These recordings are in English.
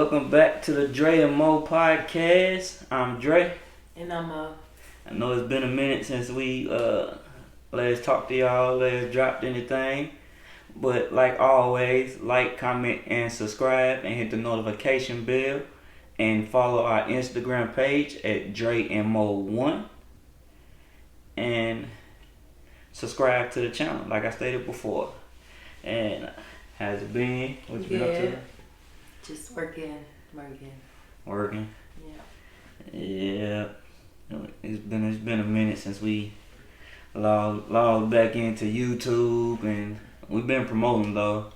Welcome back to the Dre and Mo podcast. I'm Dre. And I'm Mo. I know it's been a minute since we last talked to y'all, last dropped anything. But like always, like, comment, and subscribe, and hit the notification bell. And follow our Instagram page at Dre and Mo1. And subscribe to the channel, like I stated before. And how's it been? What you been up to? Just working. Working. Yeah. Yeah. It's been a minute since we logged back into YouTube, and we've been promoting though.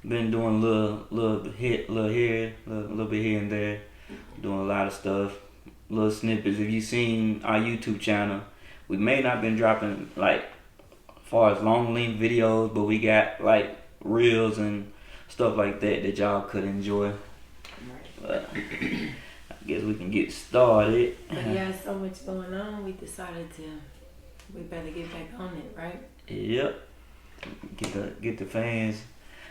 Been doing a little bit here, little bit here and there. Doing a lot of stuff. Little snippets. If you've seen our YouTube channel, we may not been dropping like far as long length videos, but we got like reels and stuff like that y'all could enjoy. Right. But I guess we can get started. But yeah, so much going on. We decided we better get back on it, right? Yep. Get the fans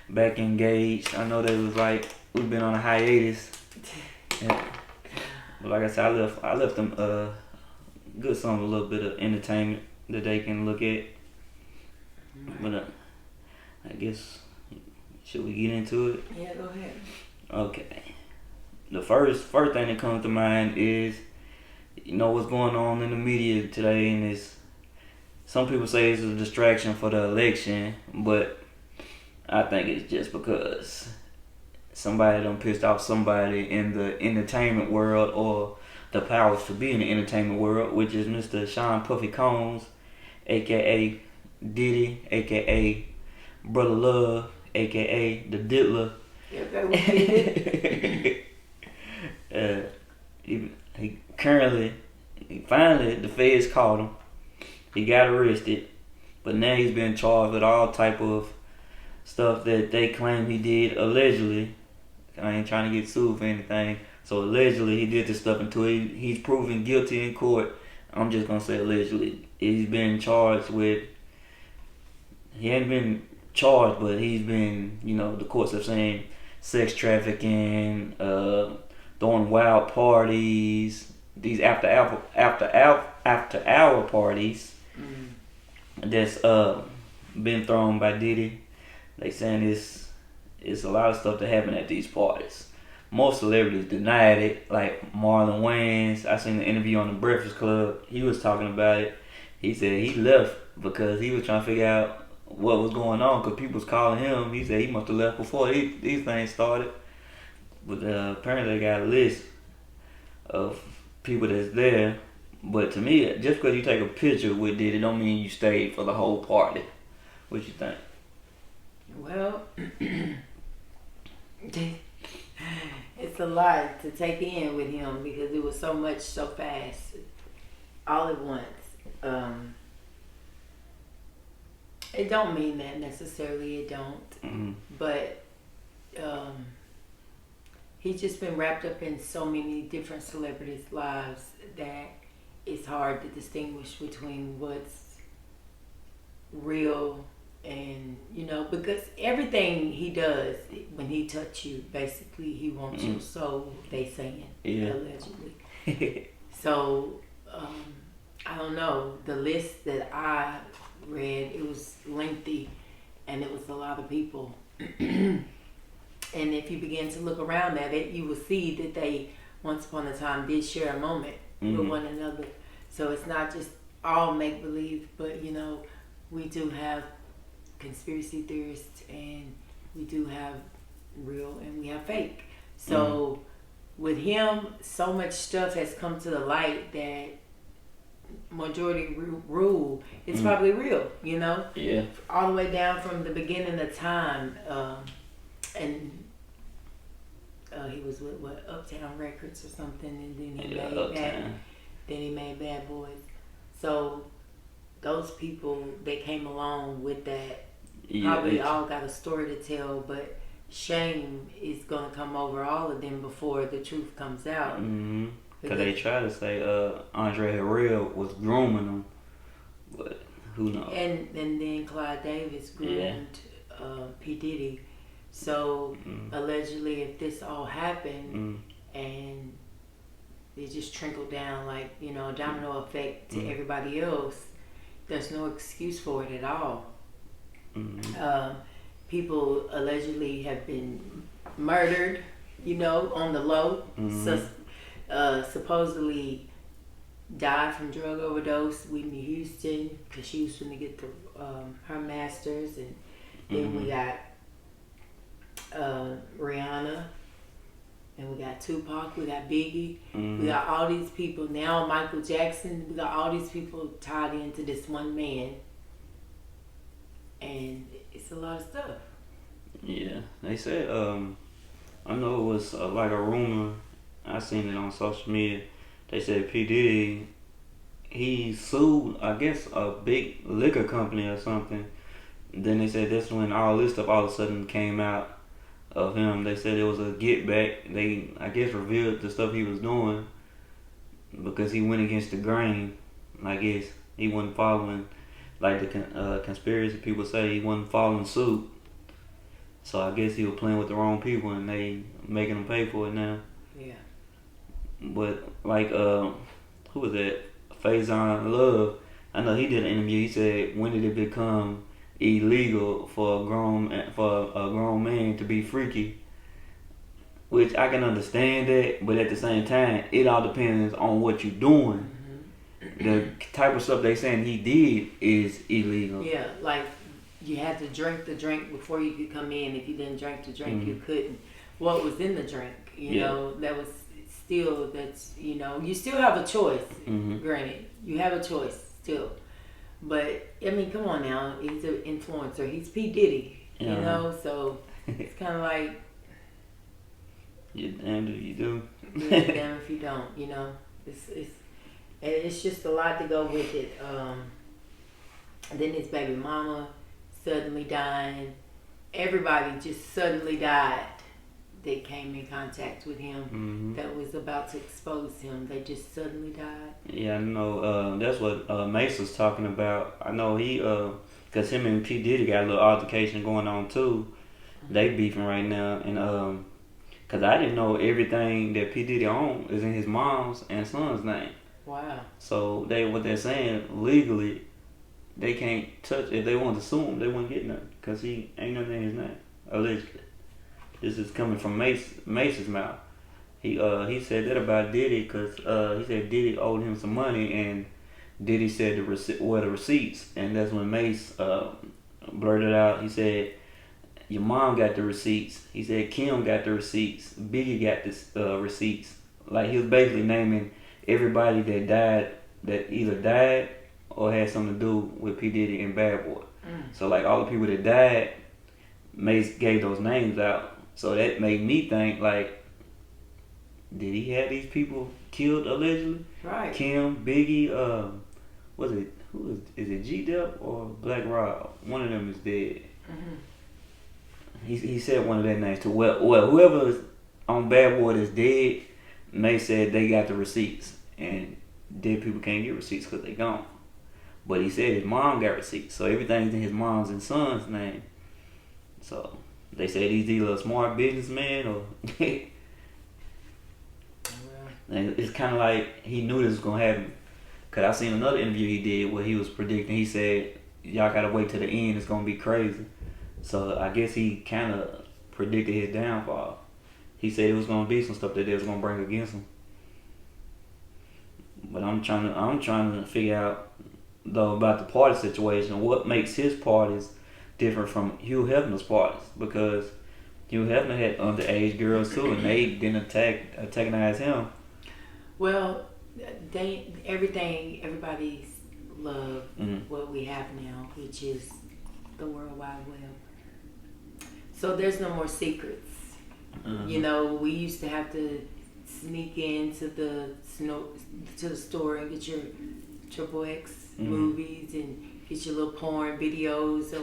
back engaged. I know they was like we've been on a hiatus. Yeah. But like I said, I left them good a little bit of entertainment that they can look at. Right. But I guess, should we get into it? Yeah, go ahead. Okay. The first thing that comes to mind is, you know what's going on in the media today, and it's, some people say it's a distraction for the election, but I think it's just because somebody done pissed off somebody in the entertainment world, or the powers to be in the entertainment world, which is Mr. Sean Puffy Combs, aka Diddy, aka Brother Love, aka the Diddler. Okay, we did it. Finally, the feds caught him. He got arrested, but now he's been charged with all type of stuff that they claim he did allegedly. I ain't trying to get sued for anything. So allegedly he did this stuff until he's proven guilty in court. I'm just gonna say allegedly. He's been charged with, he ain't been charged, but he's been, the courts are saying sex trafficking, throwing wild parties, these after hour parties that's been thrown by Diddy. They saying it's a lot of stuff that happen at these parties. Most celebrities denied it, like Marlon Wayans. I seen the interview on the Breakfast Club. He was talking about it. He said he left because he was trying to figure out what was going on, because people was calling him. He said he must have left before these things started. But apparently they got a list of people that's there. But to me, just because you take a picture with Diddy don't mean you stayed for the whole party. What you think? Well, it's a lot to take in with him because it was so much so fast, all at once. It don't mean that necessarily, it don't. Mm-hmm. But he's just been wrapped up in so many different celebrities' lives that it's hard to distinguish between what's real and, because everything he does, when he touch you, basically he wants your soul, they saying, allegedly. So, I don't know, the list that I read, it was lengthy and it was a lot of people. And if you begin to look around at it, you will see that they once upon a time did share a moment with one another. So it's not just all make-believe, but we do have conspiracy theorists and we do have real and we have fake. So with him, so much stuff has come to the light that majority rule, it's probably real, Yeah. all the way down from the beginning of time. And he was with Uptown Records or something, and then he made Bad Boys. So those people that came along with that probably all got a story to tell, but shame is gonna come over all of them before the truth comes out. Because they try to say Andre Harrell was grooming them, but who knows? And then Clyde Davis groomed P. Diddy. So allegedly, if this all happened and it just trickled down like, you know, a domino effect to everybody else, there's no excuse for it at all. People allegedly have been murdered, you know, on the low. Supposedly died from drug overdose. Whitney Houston, because she was going to get her masters. And then we got Rihanna. And we got Tupac, we got Biggie, we got all these people. Now Michael Jackson, we got all these people tied into this one man. And it's a lot of stuff. Yeah, they said, I know it was like a rumor, I seen it on social media. They said PDiddy, he sued, I guess, a big liquor company or something. Then they said that's when all this stuff all of a sudden came out of him. They said it was a get back. They, I guess, revealed the stuff he was doing because he went against the grain. I guess he wasn't following, like the conspiracy people say, he wasn't following suit. So I guess he was playing with the wrong people and they making him pay for it now. Yeah. But like who was that? Faison Love. I know he did an interview. He said, when did it become illegal for a grown man to be freaky? Which I can understand that, but at the same time, it all depends on what you're doing. The type of stuff they saying he did is illegal. Yeah, like you had to drink the drink before you could come in. If you didn't drink the drink, you couldn't. What was in the drink? You know, that was still, that's, you know, you still have a choice. Granted, you have a choice still. But, I mean, come on now. He's an influencer. He's PDiddy, you know? So, it's kind of like... You're damned if you do. You're damned if you don't, you know? It's just a lot to go with it. Then his baby mama suddenly dying. Everybody just suddenly died. They came in contact with him that was about to expose him. They just suddenly died. Yeah, I know. That's what Mace was talking about. I know he, because him and P. Diddy got a little altercation going on too. They beefing right now. And because I didn't know everything that P. Diddy owned is in his mom's and son's name. Wow. So what they're saying, legally, they can't touch, if they wanted to sue him, they wouldn't get nothing. Because he ain't nothing in his name, allegedly. This is coming from Mace's mouth. He said that about Diddy because he said Diddy owed him some money and Diddy said the receipts, and that's when Mace blurted out. He said your mom got the receipts. He said Kim got the receipts. Biggie got the receipts. Like he was basically naming everybody that died, that either died or had something to do with P Diddy and Bad Boy. So like all the people that died, Mace gave those names out. So that made me think, like, did he have these people killed allegedly? Right. Kim, Biggie, is it G-Dep or Black Rob? One of them is dead. He said one of their names too. Well, whoever is on Bad Boy that's dead, they said they got the receipts. And dead people can't get receipts because they gone. But he said his mom got receipts. So everything's in his mom's and son's name. So... they said he's either a smart businessman or... And it's kind of like he knew this was going to happen. Because I seen another interview he did where he was predicting. He said, y'all got to wait till the end. It's going to be crazy. So I guess he kind of predicted his downfall. He said it was going to be some stuff that they was going to bring against him. But I'm trying to figure out, though, about the party situation. What makes his parties different from Hugh Hefner's parties, because Hugh Hefner had underage girls too, and they didn't antagonize him. Well, everybody's love what we have now, which is the World Wide Web. So there's no more secrets. You know, we used to have to sneak into the store and get your XXX movies and get your little porn videos or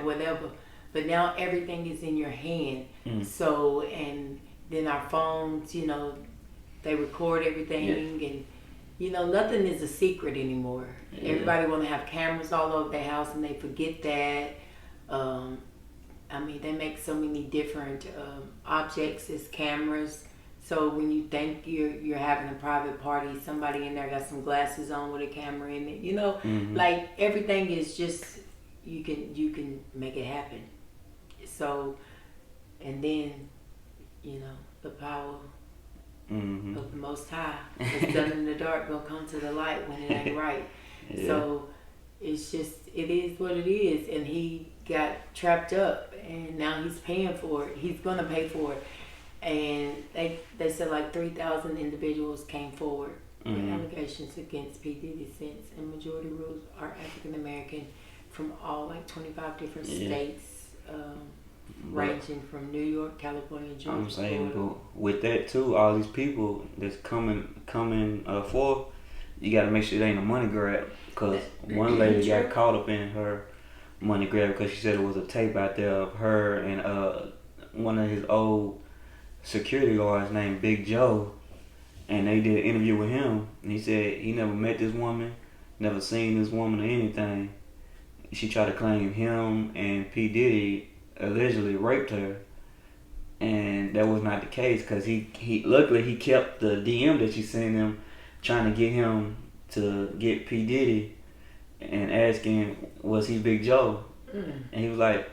whatever. But now everything is in your hand. So, and then our phones, you know, they record everything and, you know, nothing is a secret anymore. Everybody want to have cameras all over their house and they forget that. I mean, they make so many different objects as cameras. So when you think you're having a private party, somebody in there got some glasses on with a camera in it. You know, like everything is just you can make it happen. So, and then, you know, the power of the Most High, what's done in the dark gonna come to the light when it ain't right. Yeah. So it's just, it is what it is, and he got trapped up, and now he's paying for it. He's gonna pay for it, and they said like 3,000 individuals came forward with allegations against PDiddy since, and majority rules are African American from all like 25 different states. Ranging from New York, California, Georgia. I'm saying, but with that too, all these people that's coming forth, you got to make sure it ain't a money grab. Cause one lady got caught up in her money grab because she said it was a tape out there of her and one of his old security guards named Big Joe, and they did an interview with him, and he said he never met this woman, never seen this woman or anything. She tried to claim him and P. Diddy allegedly raped her, and that was not the case because he luckily he kept the DM that she sent him, trying to get him to get P. Diddy and asking was he Big Joe, and he was like,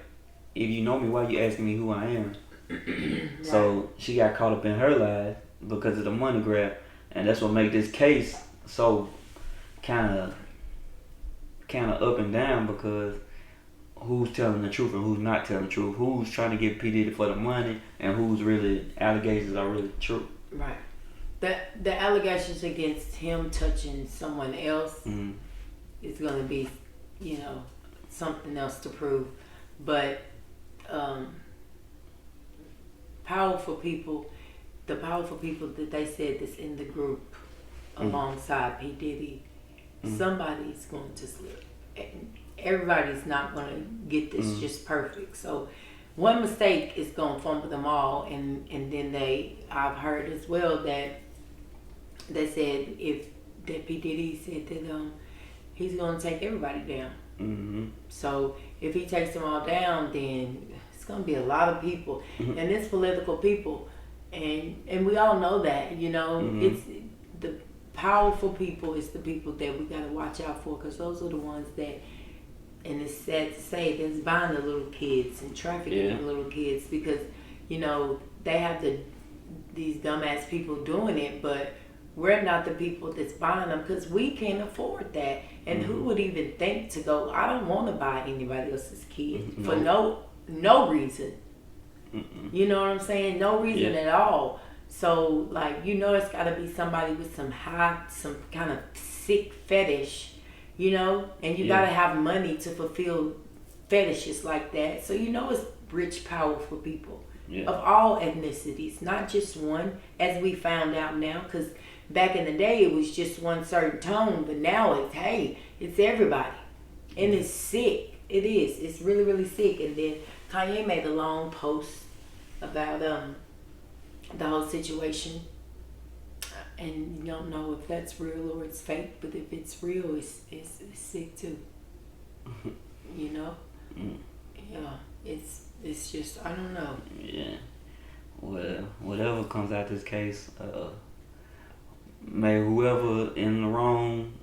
if you know me, why you asking me who I am? Right. So she got caught up in her lies because of the money grab, and that's what made this case so kind of up and down, because who's telling the truth and who's not telling the truth, who's trying to get P. Diddy for the money, and who's really allegations are really true. Right. The allegations against him touching someone else is going to be, you know, something else to prove. But powerful people that they said that's in the group alongside P. Diddy, somebody's going to slip. Everybody's not going to get this just perfect. So one mistake is going to fumble them all. And then I've heard as well that they said that P. Diddy said that he's going to take everybody down. So if he takes them all down, then it's going to be a lot of people. And it's political people. And we all know that, you know. It's the powerful people is the people that we got to watch out for, because those are the ones that, and it's sad to say, that's buying the little kids and trafficking the little kids, because, you know, they have these dumbass people doing it, but we're not the people that's buying them, because we can't afford that. And who would even think to go, I don't want to buy anybody else's kid for no reason. You know what I'm saying? No reason at all. So, like, you know, it's got to be somebody with some kind of sick fetish, you know, and you got to have money to fulfill fetishes like that. So, you know, it's rich, powerful people of all ethnicities, not just one, as we found out now, because back in the day it was just one certain tone, but now it's everybody, and it's sick. It is. It's really, really sick. And then Kanye made a long post about the whole situation, and you don't know if that's real or it's fake, but if it's real, it's sick too. You know? Yeah, it's just, I don't know. Yeah. Well, whatever comes out this case, may whoever in the wrong,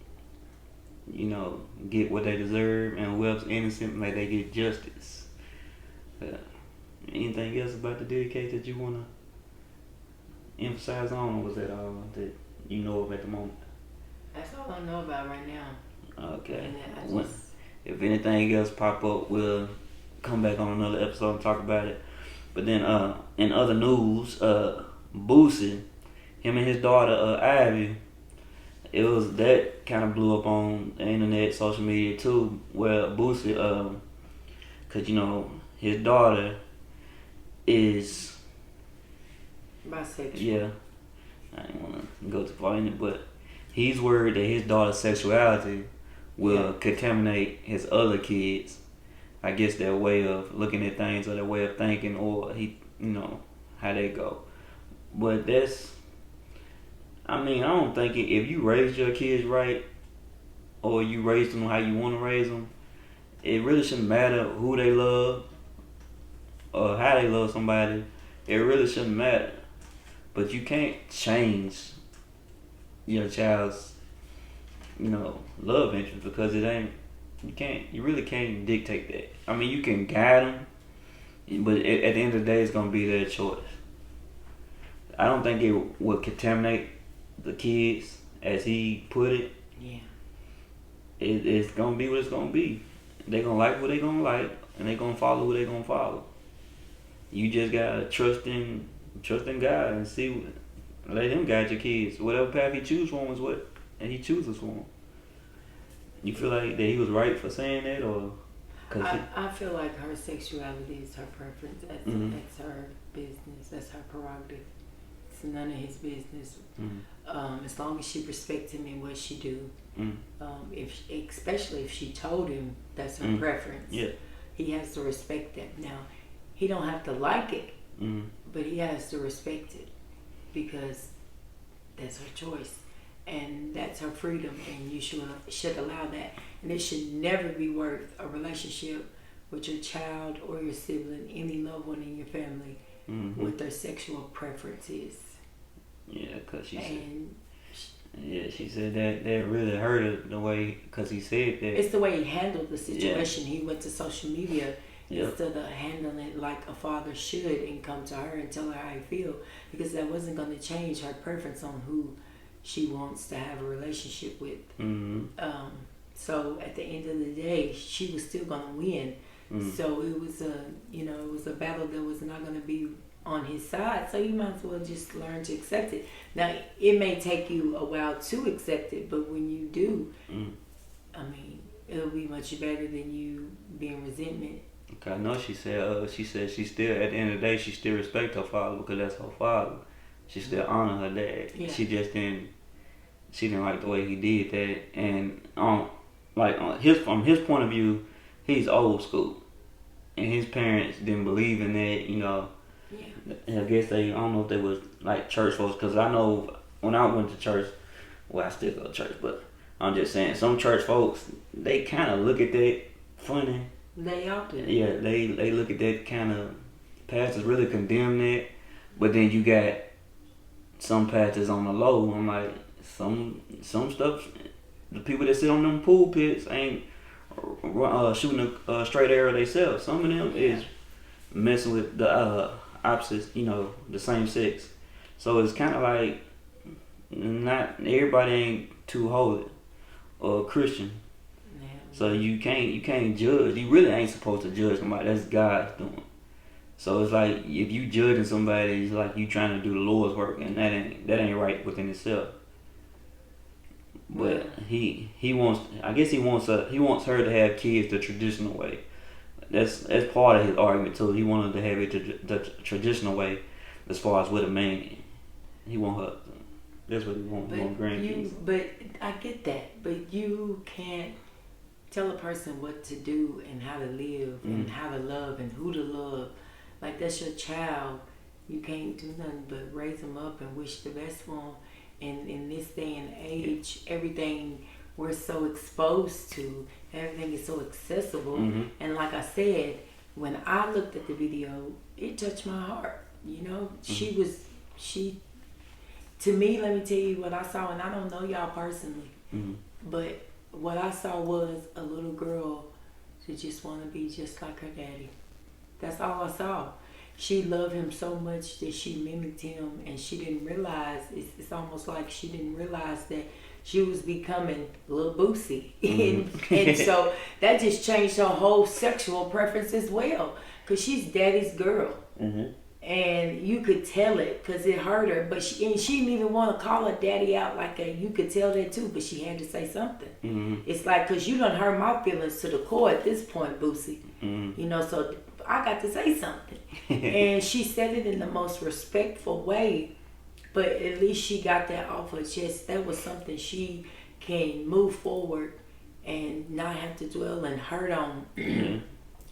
you know, get what they deserve, and whoever's innocent, may they get justice. Anything else about the Diddy case that you want to emphasize on, or was that all that you know of at the moment? That's all I know about right now. Okay. If anything else pop up, we'll come back on another episode and talk about it. But then in other news, Boosie, him and his daughter Ivy, that kind of blew up on the internet, social media too, where Boosie, cause you know his daughter is bisexual. Yeah, I didn't want to go too far in it, but he's worried that his daughter's sexuality will contaminate his other kids. I guess their way of looking at things or their way of thinking, or how they go. But I don't think if you raise your kids right, or you raise them how you want to raise them, it really shouldn't matter who they love or how they love somebody, it really shouldn't matter. But you can't change your child's, love interest because it ain't. You really can't dictate that. I mean, you can guide them, but at the end of the day, it's gonna be their choice. I don't think it will contaminate the kids, as he put it. Yeah. It's gonna be what it's gonna be. They gonna like what they gonna like, and they gonna follow what they gonna follow. You just gotta trust in God and let Him guide your kids. Whatever path He chooses for them is what, and He chooses for them. You feel like that He was right for saying that, or? I feel like her sexuality is her preference. That's her business. That's her prerogative. It's none of his business. As long as she respects him in what she do. Especially if she told him that's her preference. Yeah. He has to respect that. Now, he don't have to like it, but he has to respect it because that's her choice. And that's her freedom, and you should allow that. And it should never be worth a relationship with your child or your sibling, any loved one in your family, what their sexual preference is. Yeah, because she said that really hurt her the way, because he said that. It's the way he handled the situation. Yeah. He went to social media instead of handling it like a father should and come to her and tell her how he feel, because that wasn't going to change her preference on who she wants to have a relationship with. So at the end of the day, she was still gonna win. So it was a battle that was not gonna be on his side. So you might as well just learn to accept it. Now it may take you a while to accept it, but when you do, I mean, it'll be much better than you being resentment. Okay, I know she said she still, at the end of the day, she still respect her father because that's her father. She still honor her dad. Yeah. She didn't like the way he did that, and from his point of view, he's old school, and his parents didn't believe in that. Yeah. I guess I don't know if they was like church folks, because I know when I went to church, well, I still go to church, but I'm just saying some church folks, they kind of look at that funny. They all do. Yeah, they look at that kind of, pastors really condemn that, but then you got some pastors on the low. I'm like, some stuff, the people that sit on them pulpits ain't shooting a straight arrow themselves. Some of them is messing with the opposites, the same sex. So it's kind of like, not everybody ain't too holy or Christian. Yeah. So you can't judge. You really ain't supposed to judge somebody. That's God's doing. So it's like, if you judging somebody, it's like you trying to do the Lord's work, and that ain't right within itself. But he wants her to have kids the traditional way. That's part of his argument too. He wanted to have it the traditional way, as far as with a man. He want her. That's what he want. Grandkids. But I get that. But you can't tell a person what to do and how to live and how to love and who to love. Like, that's your child. You can't do nothing but raise them up and wish the best for them. And in this day and age, everything we're so exposed to, everything is so accessible. And like I said, when I looked at the video, it touched my heart. To me, let me tell you what I saw, and I don't know y'all personally, but what I saw was a little girl who just want to be just like her daddy. That's all I saw. She loved him so much that she mimicked him, and she didn't realize, it's almost like she didn't realize that she was becoming Lil Boosie. And so that just changed her whole sexual preference as well, because she's daddy's girl. And you could tell it because it hurt her, but she didn't even want to call her daddy out like that. You could tell that too, but she had to say something. It's like, because you done hurt my feelings to the core at this point, Boosie. So I got to say something. And she said it in the most respectful way, but at least she got that off her chest. That was something she can move forward and not have to dwell and hurt on,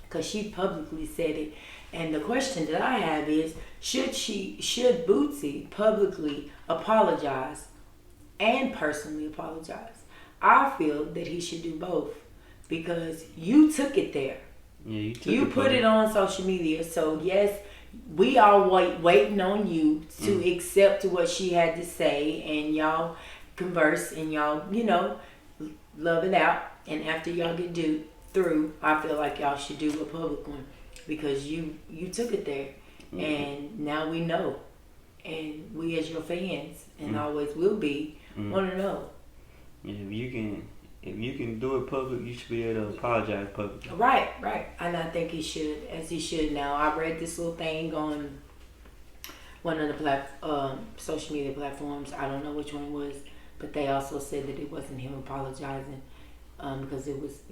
because she publicly said it. And the question that I have is, should Boosie publicly apologize and personally apologize? I feel that he should do both, because you took it there. Yeah, you put it on social media. So yes, we all waiting on you to accept what she had to say, and y'all converse and y'all, love it out. And after y'all get through, I feel like y'all should do a public one because you took it there, and now we know, and we as your fans and always will be want to know. Yeah, if you can do it public, you should be able to apologize publicly. Right. And I think he should now. I read this little thing on one of the social media platforms. I don't know which one it was, but they also said that it wasn't him apologizing because it was,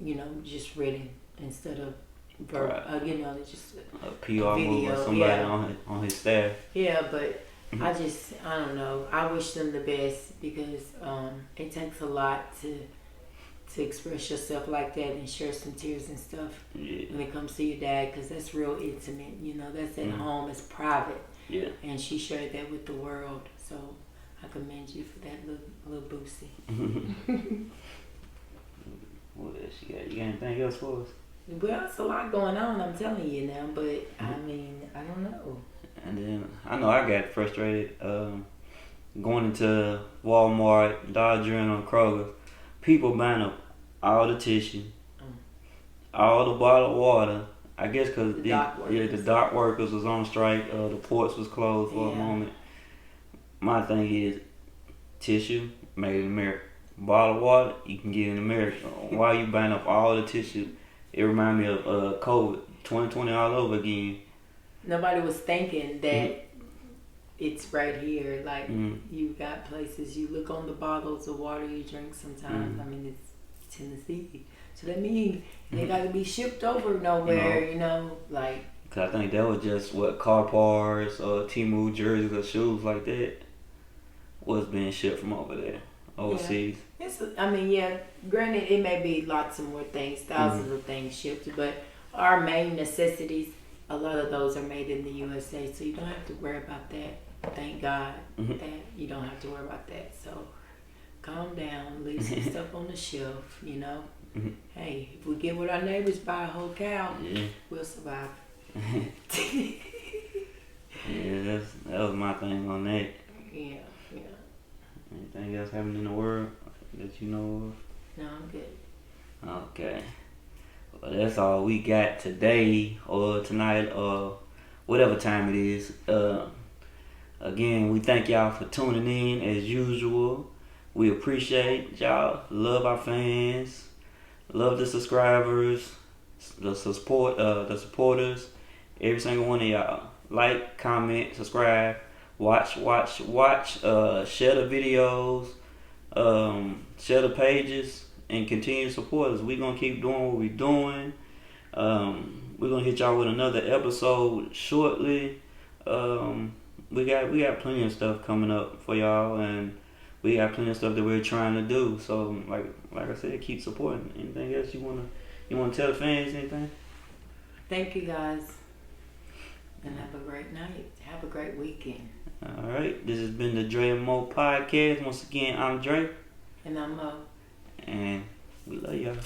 just written instead of verbal. It's just a PR move or somebody on his staff. Yeah, but I don't know. I wish them the best because it takes a lot to express yourself like that and share some tears and stuff when it comes to your dad, because that's real intimate. That's at home, it's private. Yeah. And she shared that with the world, so I commend you for that, Lil Boosie. What else you got? You got anything else for us? Well, it's a lot going on, I'm telling you now, but I mean, I don't know. And then I know I got frustrated going into Walmart, Dodger, and Kroger. People buying up all the tissue, all the bottled water. I guess because the dock workers was on strike. The ports was closed for a moment. My thing is, tissue made in America. Bottled water you can get in America. Why are you buying up all the tissue? It reminded me of COVID, 2020 all over again. Nobody was thinking that it's right here. Like you got places. You look on the bottles of water you drink sometimes. I mean, it's Tennessee, so that means they got to be shipped over nowhere. Like. Cause I think that was just what car parts or Temu jerseys or shoes like that was being shipped from over there overseas. Granted, it may be lots of more things, thousands of things shipped, but our main necessities, a lot of those are made in the USA, so you don't have to worry about that. Thank God that you don't have to worry about that. So calm down, leave some stuff on the shelf, Hey, if we get what our neighbors buy a whole cow, we'll survive. That was my thing on that. Yeah. Anything else happening in the world that you know of? No, I'm good. Okay. Well, that's all we got today or tonight or whatever time it is. Again, we thank y'all for tuning in as usual. We appreciate y'all. Love our fans. Love the subscribers. The supporters. Every single one of y'all. Like, comment, subscribe. Watch. Share the videos. Share the pages. And continue to support us. We're going to keep doing what we're doing. We're going to hit y'all with another episode shortly. We got plenty of stuff coming up for y'all, and we got plenty of stuff that we're trying to do. So like I said, keep supporting. Anything else you wanna tell the fans? Anything? Thank you guys, and have a great night. Have a great weekend. All right, this has been the Dre and Mo podcast. Once again, I'm Dre, and I'm Mo, and we love y'all.